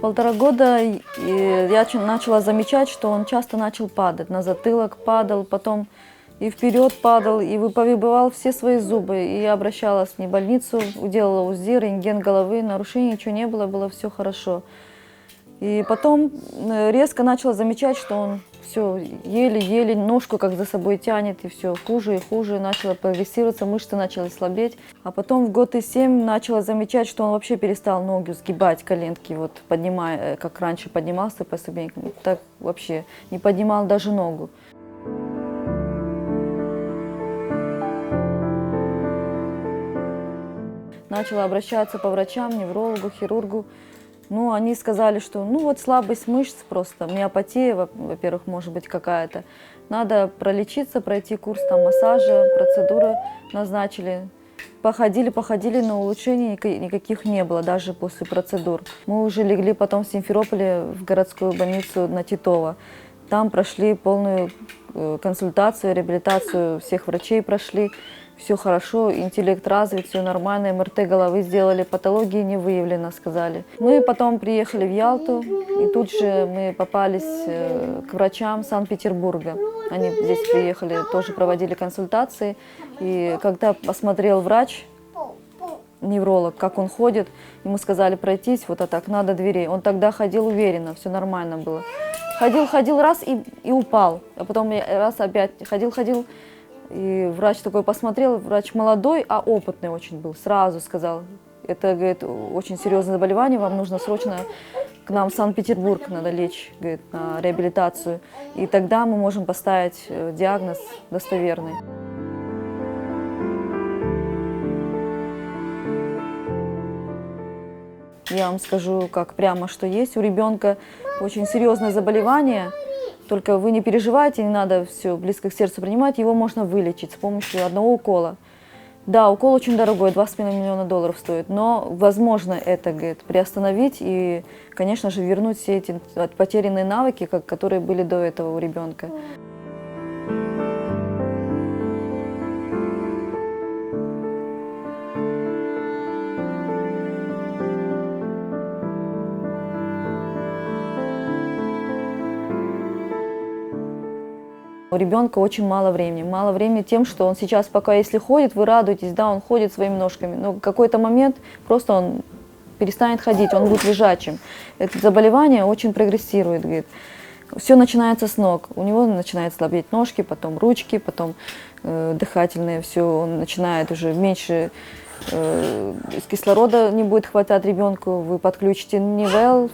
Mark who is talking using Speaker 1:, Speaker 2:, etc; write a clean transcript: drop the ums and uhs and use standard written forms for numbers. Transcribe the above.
Speaker 1: 1,5 года я начала замечать, что он часто начал падать. На затылок падал, потом и вперед падал, и выбивал все свои зубы. И я обращалась в больницу, делала УЗИ, рентген головы, нарушений ничего не было, было все хорошо. И потом резко начала замечать, что он все еле-еле ножку как за собой тянет, и все хуже и хуже. Начала прогрессироваться, мышцы начали слабеть. А потом в 1,7 года начала замечать, что он вообще перестал ноги сгибать, коленки, вот поднимая, как раньше поднимался по ступенькам. Так вообще не поднимал даже ногу. Начала обращаться по врачам, неврологу, хирургу. Ну, они сказали, что ну вот слабость мышц просто, миопатия, во-первых, может быть какая-то. Надо пролечиться, пройти курс там массажа, процедуры назначили. Походили, но улучшений никаких не было, даже после процедур. Мы уже легли потом в Симферополе в городскую больницу на Титова. Там прошли полную консультацию, реабилитацию, всех врачей прошли. Все хорошо, интеллект развит, все нормально, МРТ головы сделали, патологии не выявлено, сказали. Мы потом приехали в Ялту, и тут же мы попались к врачам Санкт-Петербурга. Они здесь приехали, тоже проводили консультации. И когда посмотрел врач, невролог, как он ходит, ему сказали пройтись вот так, надо дверей. Он тогда ходил уверенно, все нормально было. Ходил раз и упал, а потом раз опять ходил. И врач такой посмотрел, врач молодой, а опытный очень был, сразу сказал, это, говорит, очень серьезное заболевание, вам нужно срочно к нам в Санкт-Петербург, надо лечь, говорит, на реабилитацию, и тогда мы можем поставить диагноз достоверный. Я вам скажу, как прямо, что есть у ребенка очень серьезное заболевание. Только вы не переживайте, не надо все близко к сердцу принимать, его можно вылечить с помощью одного укола. Да, укол очень дорогой, $2,5 миллиона стоит, но возможно это, говорит, приостановить и, конечно же, вернуть все эти потерянные навыки, которые были до этого у ребенка. У ребенка очень мало времени тем, что он сейчас пока если ходит, вы радуетесь, да, он ходит своими ножками, но в какой-то момент просто он перестанет ходить, он будет лежачим. Это заболевание очень прогрессирует, говорит. Все начинается с ног, у него начинают слабеть ножки, потом ручки, потом дыхательные, все, он начинает уже меньше кислорода не будет хватать ребенку, вы подключите Нивел.